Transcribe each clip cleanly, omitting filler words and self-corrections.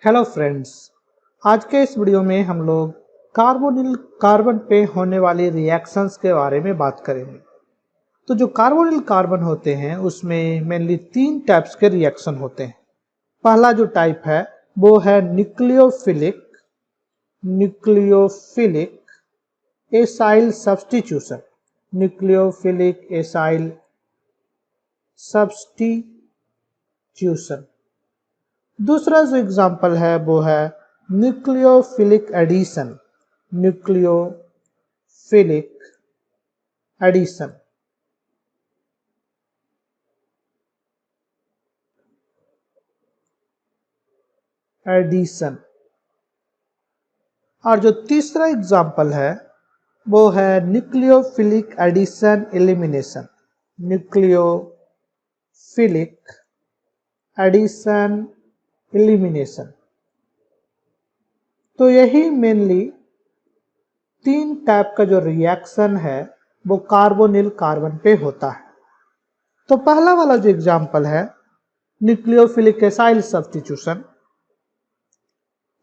Hello friends, आज के इस वीडियो में हम लोग कार्बोनिल कार्बन पे होने वाली रिएक्शंस के बारे में बात करेंगे। तो जो कार्बोनिल कार्बन होते हैं उसमें मेनली 3 टाइप्स के रिएक्शन होते हैं। पहला जो टाइप है वो है nucleophilic acyl substitution. Nucleophilic acyl substitution. दूसरा जो एग्जाम्पल है वो है न्यूक्लियोफिलिक एडिशन। Nucleophilic addition. और जो तीसरा एग्जाम्पल है वो है nucleophilic addition elimination. Nucleophilic addition elimination. तो यही मेनली 3 टाइप का जो रिएक्शन है वो कार्बोनिल कार्बन पे होता है। तो पहला वाला जो एग्जाम्पल है nucleophilic acyl substitution.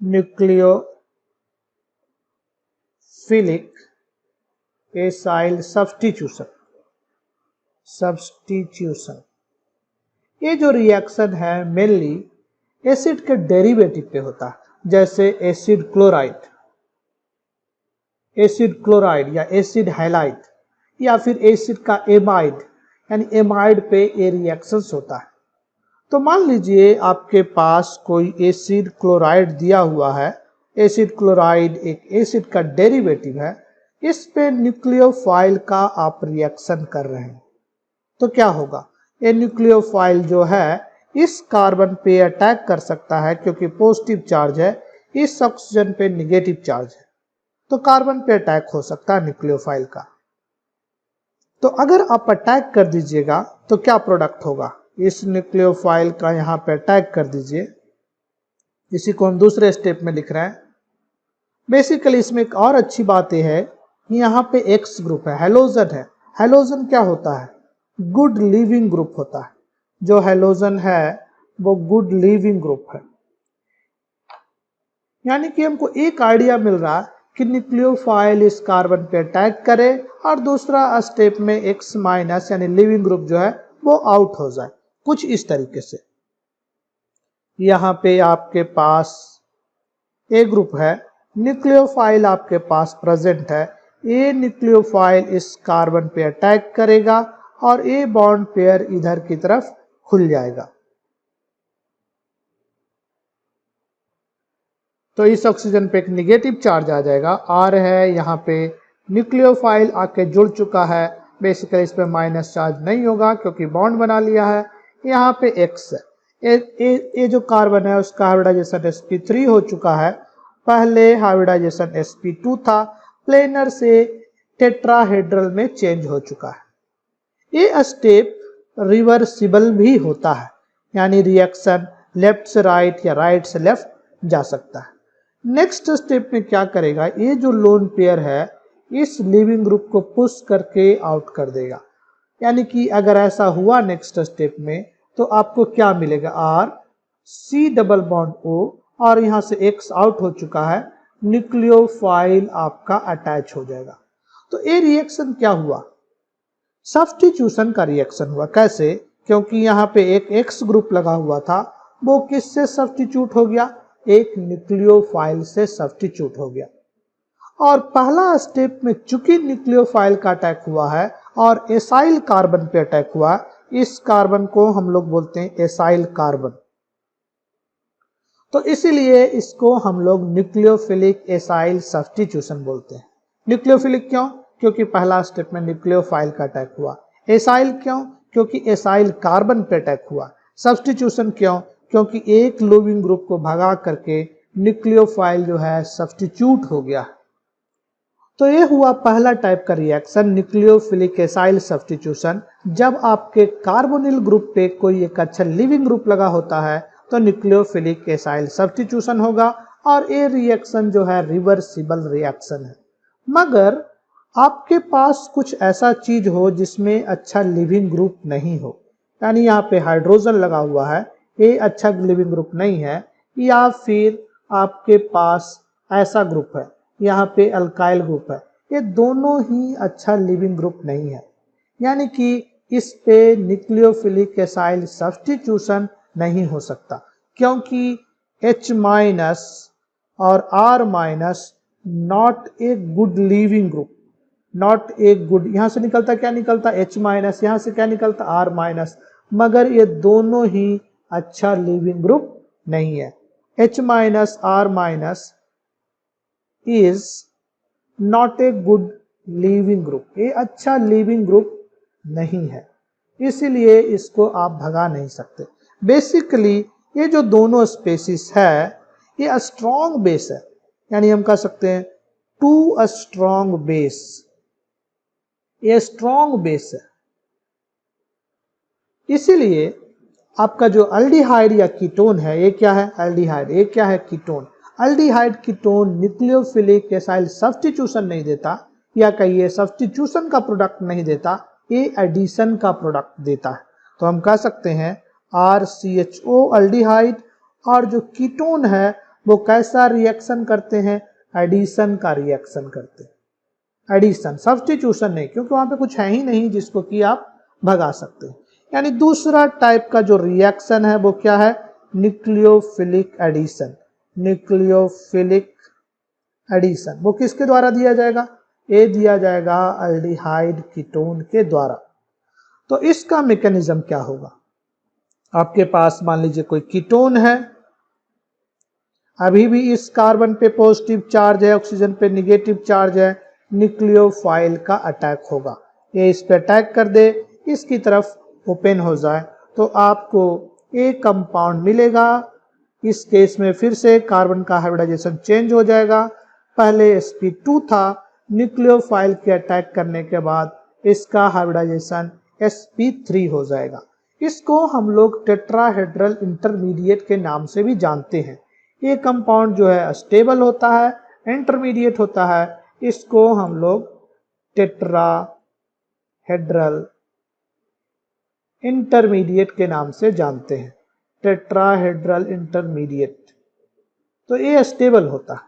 Nucleophilic acyl substitution. ये जो रिएक्शन है मेनली एसिड के डेरिवेटिव पे होता है, जैसे एसिड क्लोराइड या एसिड हैलाइड या फिर एसिड का एमाइड यानी एमाइड पे ये रिएक्शंस होता है। तो मान लीजिए आपके पास कोई एसिड क्लोराइड दिया हुआ है। एसिड क्लोराइड एक एसिड का डेरिवेटिव है। इस पे न्यूक्लियोफाइल का आप रिएक्शन कर रहे हैं तो क्या होगा, ये न्यूक्लियोफाइल जो है इस कार्बन पे अटैक कर सकता है क्योंकि पॉजिटिव चार्ज है, इस ऑक्सीजन पे निगेटिव चार्ज है, तो कार्बन पे अटैक हो सकता है न्यूक्लियोफाइल का। तो अगर आप अटैक कर दीजिएगा तो क्या प्रोडक्ट होगा, इस न्यूक्लियोफाइल का यहाँ पे अटैक कर दीजिए। इसी को हम दूसरे स्टेप में लिख रहे हैं। बेसिकली इसमें एक और अच्छी बात यह है कि यहाँ पे एक्स ग्रुप है, हेलोजन है। हेलोजन क्या होता है, गुड लिविंग ग्रुप होता है। जो हेलोजन है वो गुड लिविंग ग्रुप है। यानी कि हमको एक आइडिया मिल रहा है कि न्यूक्लियोफाइल इस कार्बन पे अटैक करे और दूसरा स्टेप में एक्स माइनस यानी लिविंग ग्रुप जो है वो आउट हो जाए, कुछ इस तरीके से। यहाँ पे आपके पास ए ग्रुप है, न्यूक्लियोफाइल आपके पास प्रेजेंट है। ए न्यूक्लियोफाइल इस कार्बन पे अटैक करेगा और ए बॉन्ड पेयर इधर की तरफ खुल जाएगा। तो इस ऑक्सीजन पे एक निगेटिव चार्ज आ जाएगा, आर है, यहाँ पे न्यूक्लियोफाइल आके जुड़ चुका है। बेसिकली इस पे माइनस चार्ज नहीं होगा क्योंकि बॉन्ड बना लिया है। यहाँ पे एक्स है, ये जो कार्बन है उसका हाइब्रिडाइजेशन sp3 हो चुका है। पहले हाइब्रिडाइजेशन sp2 था, प्लेनर से टेट्राहेड्रल में चेंज हो चुका है। ये स्टेप रिवर्सिबल भी होता है, यानी रिएक्शन लेफ्ट से राइट या राइट से लेफ्ट जा सकता है। नेक्स्ट स्टेप में क्या करेगा, ये जो लोन पेयर है इस लिविंग ग्रुप को पुश करके आउट कर देगा। यानी कि अगर ऐसा हुआ नेक्स्ट स्टेप में तो आपको क्या मिलेगा, R C double bond O, और यहां से एक्स आउट हो चुका है, न्यूक्लियोफाइल आपका अटैच हो जाएगा। तो ये रिएक्शन क्या हुआ, सब्स्टिट्यूशन का रिएक्शन हुआ। कैसे, क्योंकि यहाँ पे एक एक्स ग्रुप लगा हुआ था, वो किससे सब्स्टिट्यूट हो गया, एक न्यूक्लियोफाइल से सब्स्टिट्यूट हो गया। और पहला स्टेप में चूंकि न्यूक्लियोफाइल का अटैक हुआ है और एसाइल कार्बन पे अटैक हुआ, इस कार्बन को हम लोग बोलते हैं एसाइल कार्बन। तो इसीलिए इसको हम लोग न्यूक्लियोफिलिक एसाइल सब्स्टिट्यूशन बोलते हैं। न्यूक्लियोफिलिक क्यों, क्योंकि पहला स्टेप में न्यूक्लियोफाइल का अटैक हुआ। एसाइल क्यों, क्योंकि एसाइल कार्बन पे अटैक हुआ। सब्स्टिट्यूशन क्यों, क्योंकि एक लिविंग ग्रुप को भगा करके न्यूक्लियोफाइल जो है सब्स्टिट्यूट हो गया। तो ये हुआ पहला टाइप का रिएक्शन, न्यूक्लियोफिलिक एसाइल सब्स्टिट्यूशन। जब आपके कार्बोनिल ग्रुप पे कोई एक अच्छा लिविंग ग्रुप लगा होता है तो न्यूक्लियोफिलिक एसाइल सब्स्टिट्यूशन होगा और ये रिएक्शन जो है रिवर्सिबल रिएक्शन है। मगर आपके पास कुछ ऐसा चीज हो जिसमें अच्छा लिविंग ग्रुप नहीं हो, यानी यहाँ पे हाइड्रोजन लगा हुआ है, ये अच्छा लिविंग ग्रुप नहीं है, या फिर आपके पास ऐसा ग्रुप है, यहाँ पे अल्काइल ग्रुप है, ये दोनों ही अच्छा लिविंग ग्रुप नहीं है। यानी कि इस पे न्यूक्लियोफिलिक एसाइल सब्स्टिट्यूशन नहीं हो सकता, क्योंकि H- और R- not a good leaving group, not a good. यहां से निकलता क्या निकलता H-, यहां से क्या निकलता R-, मगर ये दोनों ही अच्छा लिविंग ग्रुप नहीं है। H-, R- is not a good leaving group, ये अच्छा लिविंग ग्रुप नहीं है, इसीलिए इसको आप भगा नहीं सकते। बेसिकली ये जो दोनों स्पेसिस है ये स्ट्रॉन्ग बेस है, यानी हम कह सकते हैं टू अ स्ट्रॉन्ग बेस, ये स्ट्रॉन्ग बेस है। इसीलिए आपका जो अल्डिहाइड या कीटोन है, ये क्या है अल्डिहाइड, ये क्या है ketone. Aldehyde ketone nucleophilic acyl substitution नहीं देता, या कहिए सब्स्टिट्यूशन का प्रोडक्ट नहीं देता, ये एडिशन का प्रोडक्ट देता है। तो हम कह सकते हैं RCHO अल्डिहाइड, और जो कीटोन है वो कैसा रिएक्शन करते हैं, एडिशन का रिएक्शन करते हैं। एडिशन, सब्स्टिट्यूशन नहीं, क्योंकि वहां पे कुछ है ही नहीं जिसको कि आप भगा सकते हैं। यानी दूसरा टाइप का जो रिएक्शन है वो क्या है, न्यूक्लियोफिलिक एडिशन। न्यूक्लियोफिलिक एडिशन वो किसके द्वारा दिया जाएगा, ये दिया जाएगा अल्डिहाइड कीटोन के द्वारा। तो इसका मैकेनिज्म क्या होगा, आपके पास मान लीजिए कोई कीटोन है, अभी भी इस कार्बन पे पॉजिटिव चार्ज है, ऑक्सीजन पे निगेटिव चार्ज है, न्यूक्लियोफाइल का अटैक होगा, ये इस पे अटैक कर दे, इसकी तरफ ओपन हो जाए, तो आपको एक कंपाउंड मिलेगा। इस केस में फिर से कार्बन का हाइब्रिडाइजेशन चेंज हो जाएगा, पहले sp2 था, न्यूक्लियोफाइल के अटैक करने के बाद इसका हाइब्रिडाइजेशन sp3 हो जाएगा। इसको हम लोग टेट्राहेड्रल इंटरमीडिएट के नाम से भी जानते हैं। ये कंपाउंड जो है स्टेबल होता है, इंटरमीडिएट होता है, इसको हम लोग टेट्राहेड्रल इंटरमीडिएट के नाम से जानते हैं, टेट्राहेड्रल इंटरमीडिएट। तो ये स्टेबल होता है।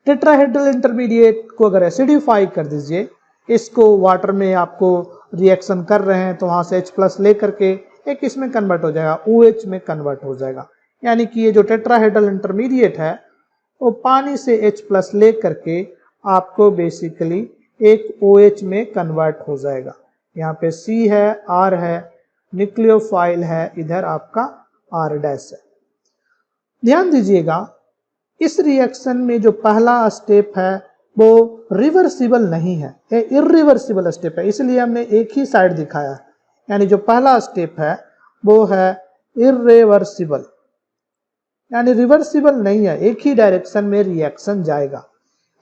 टेट्राहेड्रल इंटरमीडिएट को अगर एसिडिफाई कर दीजिए, इसको वाटर में आपको रिएक्शन कर रहे हैं तो वहां से H+ लेकर के एक इसमें कन्वर्ट हो जाएगा, OH में कन्वर्ट हो जाएगा। यानी कि ये जो टेट्राहेड्रल इंटरमीडिएट है वो पानी से H+ ले करके आपको बेसिकली एक OH में कन्वर्ट हो जाएगा। यहाँ पे C है, R है, न्यूक्लियोफाइल है, इधर आपका R' है। ध्यान दीजिएगा इस रिएक्शन में जो पहला स्टेप है वो रिवर्सिबल नहीं है, ये इरिवर्सिबल स्टेप है, इसलिए हमने एक ही साइड दिखाया है। यानी जो पहला स्टेप है वो है इरिवर्सिबल, यानी रिवर्सिबल नहीं है, एक ही डायरेक्शन में रिएक्शन जाएगा।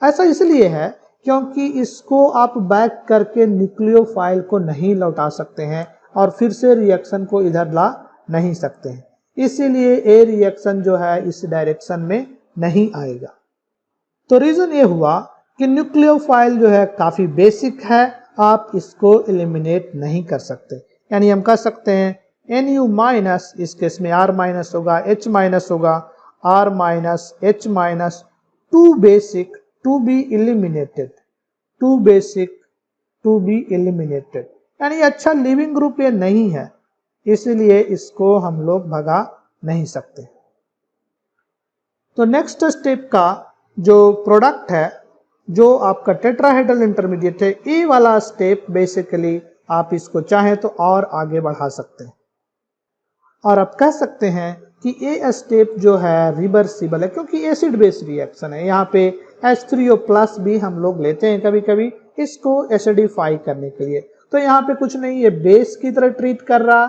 ऐसा इसलिए है क्योंकि इसको आप बैक करके न्यूक्लियोफाइल को नहीं लौटा सकते हैं और फिर से रिएक्शन को इधर ला नहीं सकते हैं, इसीलिए ये रिएक्शन जो है इस डायरेक्शन में नहीं आएगा। तो रीजन ये हुआ कि न्यूक्लियोफाइल जो है काफी बेसिक है, आप इसको एलिमिनेट नहीं कर सकते। यानी हम कह सकते हैं Nu-, इस केस में R- होगा, H- होगा, R- H- too basic to be eliminated, too basic to be eliminated, यानी अच्छा लिविंग ग्रुप ये नहीं है, इसलिए इसको हम लोग भगा नहीं सकते। तो नेक्स्ट स्टेप का जो प्रोडक्ट है, जो आपका टेट्राहेड्रल इंटरमीडिएट है, ये वाला स्टेप बेसिकली आप इसको चाहें तो और आगे बढ़ा सकते हैं, और आप कह सकते हैं कि ये स्टेप जो है रिवर्सिबल है, क्योंकि एसिड बेस रिएक्शन है। यहाँ पे H3O+ भी हम लोग लेते हैं कभी कभी इसको एसिडिफाई करने के लिए। तो यहाँ पे कुछ नहीं, ये बेस की तरह ट्रीट कर रहा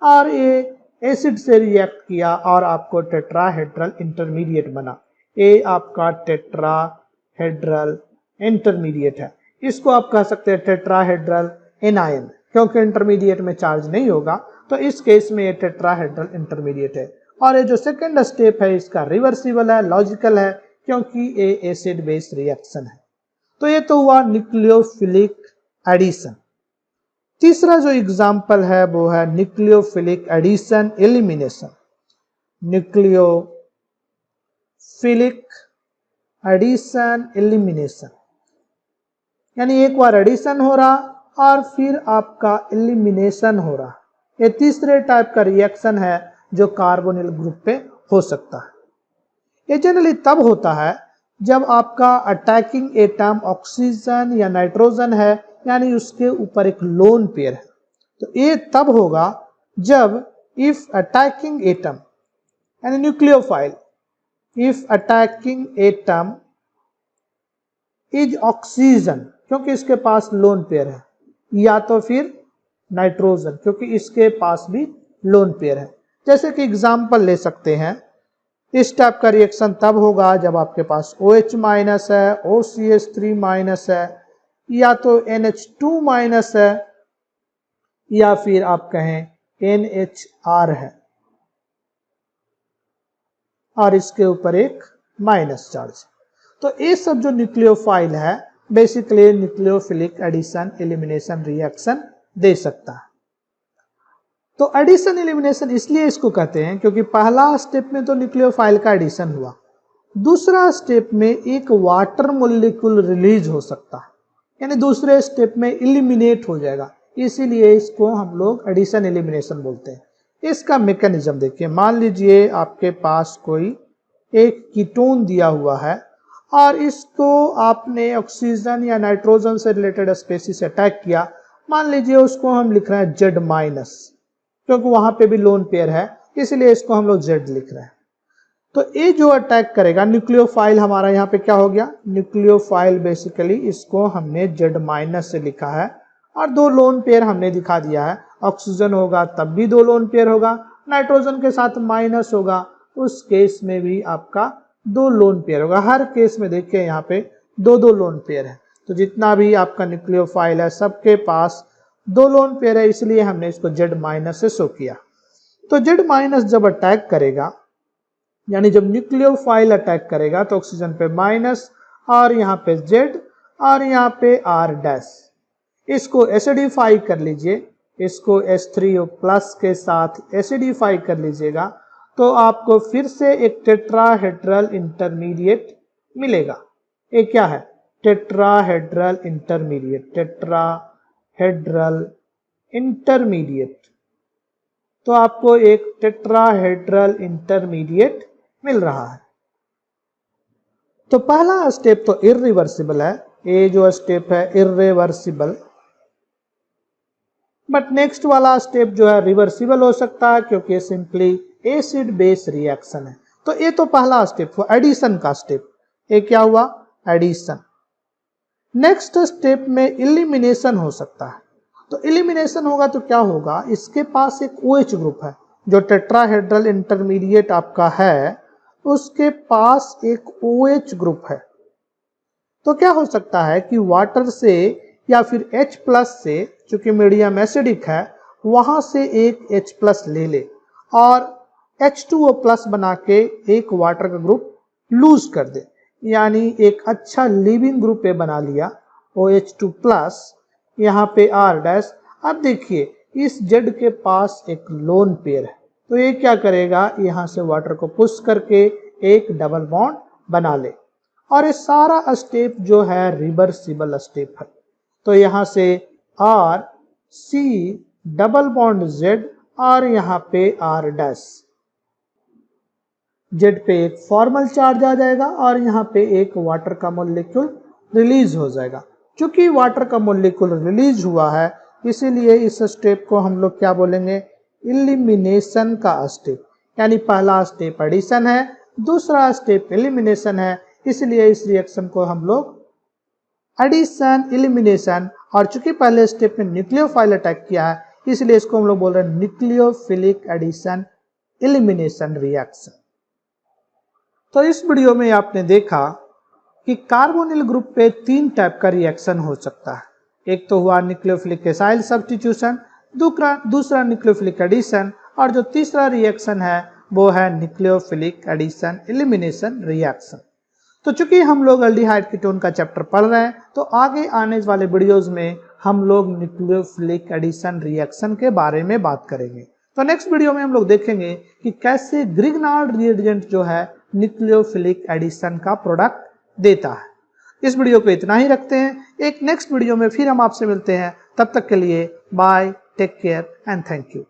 और ये एसिड से रिएक्ट किया और आपको टेट्राहेड्रल इंटरमीडिएट बना। ये आपका टेट्राहेड्रल इंटरमीडिएट है। इसको आप कह सकते हैं टेट्राहेड्रल एनायन, क्योंकि इंटरमीडिएट में चार्ज नहीं होगा, तो इस केस में ये टेट्राहेड्रल इंटरमीडिएट है। और ये जो सेकंड स्टेप है इसका रिवर्सिबल है, लॉजिकल है, क्योंकि ये एसिड बेस रिएक्शन है। तो ये तो हुआ न्यूक्लियोफिलिक एडिशन। तीसरा जो एग्जाम्पल है वो है nucleophilic addition elimination. Nucleophilic nucleophilic addition elimination, यानी एक बार एडिशन हो रहा और फिर आपका एलिमिनेशन हो रहा। ये तीसरे टाइप का रिएक्शन है जो कार्बोनिल ग्रुप पे हो सकता है। ये जनरली तब होता है जब आपका अटैकिंग एटम ऑक्सीजन या नाइट्रोजन है, यानी उसके ऊपर एक लोन पेयर है। तो ये तब होगा जब इफ अटैकिंग एटम यानी nucleophile, if attacking atom is oxygen क्योंकि इसके पास लोन पेयर है, या तो फिर नाइट्रोजन क्योंकि इसके पास भी लोन पेयर है। जैसे कि एग्जाम्पल ले सकते हैं, इस टाइप का रिएक्शन तब होगा जब आपके पास OH माइनस है, OCH3 माइनस है, या तो NH2 माइनस है, या फिर आप कहें NHR है और इसके ऊपर एक माइनस चार्ज। तो ये सब जो न्यूक्लियोफाइल है basically nucleophilic addition elimination reaction दे सकता है। तो एडिशन एलिमिनेशन इसलिए इसको कहते हैं क्योंकि पहला स्टेप में तो न्यूक्लियोफाइल का एडिशन हुआ, दूसरा स्टेप में एक वाटर मॉलिक्यूल रिलीज हो सकता है, यानी दूसरे स्टेप में एलिमिनेट हो जाएगा, इसीलिए इसको हम लोग एडिशन एलिमिनेशन बोलते हैं। इसका मैकेनिज्म देखिए, मान लीजिए आपके पास कोई एक कीटोन दिया हुआ है और इसको आपने ऑक्सीजन या नाइट्रोजन से रिलेटेड स्पेसीज से अटैक किया। मान लीजिए उसको हम लिख रहे हैं Z माइनस क्योंकि वहां पे भी लोन पेयर है, इसलिए इसको हम लोग Z लिख रहे हैं। तो ये जो अटैक करेगा न्यूक्लियोफाइल, हमारा यहाँ पे क्या हो गया, न्यूक्लियोफाइल बेसिकली इसको हमने Z माइनस से लिखा है और दो लोन पेयर हमने दिखा दिया है। ऑक्सीजन होगा तब भी दो लोन पेयर होगा, नाइट्रोजन के साथ माइनस होगा उस केस में भी आपका दो लोन पेयर होगा। हर केस में देखिए यहाँ पे दो दो लोन पेयर है। तो जितना भी आपका न्यूक्लियोफाइल है सबके पास दो लोन पेयर है, इसलिए हमने इसको Z माइनस से शो किया। तो Z माइनस जब अटैक करेगा, यानी जब न्यूक्लियोफाइल अटैक करेगा तो ऑक्सीजन पे माइनस और यहाँ पे Z और यहाँ पे R डैश, इसको एसिडिफाई कर लीजिए, इसको H3O प्लस के साथ एसिडिफाई कर लीजिएगा तो आपको फिर से एक टेट्राहेड्रल इंटरमीडिएट मिलेगा। ये क्या है, टेट्राहेड्रल इंटरमीडिएट, टेट्राहेड्रल इंटरमीडिएट। तो आपको एक टेट्राहेड्रल इंटरमीडिएट मिल रहा है। तो पहला स्टेप तो इरिवर्सिबल है, ये जो स्टेप है इरिवर्सिबल, बट नेक्स्ट वाला स्टेप जो है रिवर्सिबल हो सकता है क्योंकि सिंपली एसिड बेस रिएक्शन है। तो ये तो पहला स्टेप हुआ एडिशन का स्टेप, ये क्या हुआ एडिशन। नेक्स्ट स्टेप में एलिमिनेशन हो सकता है। तो एलिमिनेशन होगा तो क्या होगा, इसके पास एक OH ग्रुप है, जो टेट्राहेड्रल इंटरमीडिएट आपका है उसके पास एक OH ग्रुप है। तो क्या हो सकता है कि वाटर से या फिर H प्लस से, चूंकि मीडियम एसिडिक है, वहां से एक H प्लस ले ले और H2O प्लस बना के एक वाटर का ग्रुप लूज कर दे, यानी एक अच्छा लिविंग ग्रुप पे बना लिया OH2 प्लस, यहाँ पे R डैश। अब देखिए इस Z के पास एक लोन पेयर है, तो ये क्या करेगा, यहाँ से वाटर को पुश करके एक डबल बॉन्ड बना ले और ये सारा स्टेप जो है रिवर्सिबल स्टेप है। तो यहाँ से R C double bond Z और यहाँ पे R डैश, Z पे एक फॉर्मल चार्ज आ जाएगा और यहाँ पे एक वाटर का मॉलिक्यूल रिलीज हो जाएगा। क्योंकि वाटर का मॉलिक्यूल रिलीज हुआ है इसीलिए इस स्टेप को हम लोग क्या बोलेंगे, एलिमिनेशन का स्टेप। यानी पहला स्टेप एडिशन है, दूसरा स्टेप एलिमिनेशन है, इसलिए इस रिएक्शन को हम लोग एडिशन एलिमिनेशन, और चूंकि पहले स्टेप में न्यूक्लियोफाइल अटैक किया है इसलिए इसको हम लोग बोल रहे हैं न्यूक्लियोफिलिक एडिशन एलिमिनेशन रिएक्शन। तो इस वीडियो में आपने देखा कि कार्बोनिल ग्रुप पे तीन टाइप का रिएक्शन हो सकता है। एक तो हुआ न्यूक्लियोफिलिक एसाइल सब्स्टिट्यूशन, दूसरा न्यूक्लियोफिलिक एडिशन, और जो तीसरा रिएक्शन है वो है न्यूक्लियोफिलिक एडिशन एलिमिनेशन रिएक्शन। तो चूंकि हम लोग एल्डिहाइड कीटोन का चैप्टर पढ़ रहे हैं तो आगे आने वाले वीडियोज में हम लोग न्यूक्लियोफिलिक एडिशन रिएक्शन के बारे में बात करेंगे। तो नेक्स्ट वीडियो में हम लोग देखेंगे कि कैसे ग्रिग्नार्ड रिएजेंट जो है न्यूक्लियोफिलिक एडिशन का प्रोडक्ट देता है। इस वीडियो को इतना ही रखते हैं, एक नेक्स्ट वीडियो में फिर हम आपसे मिलते हैं। तब तक के लिए bye, take care and thank you.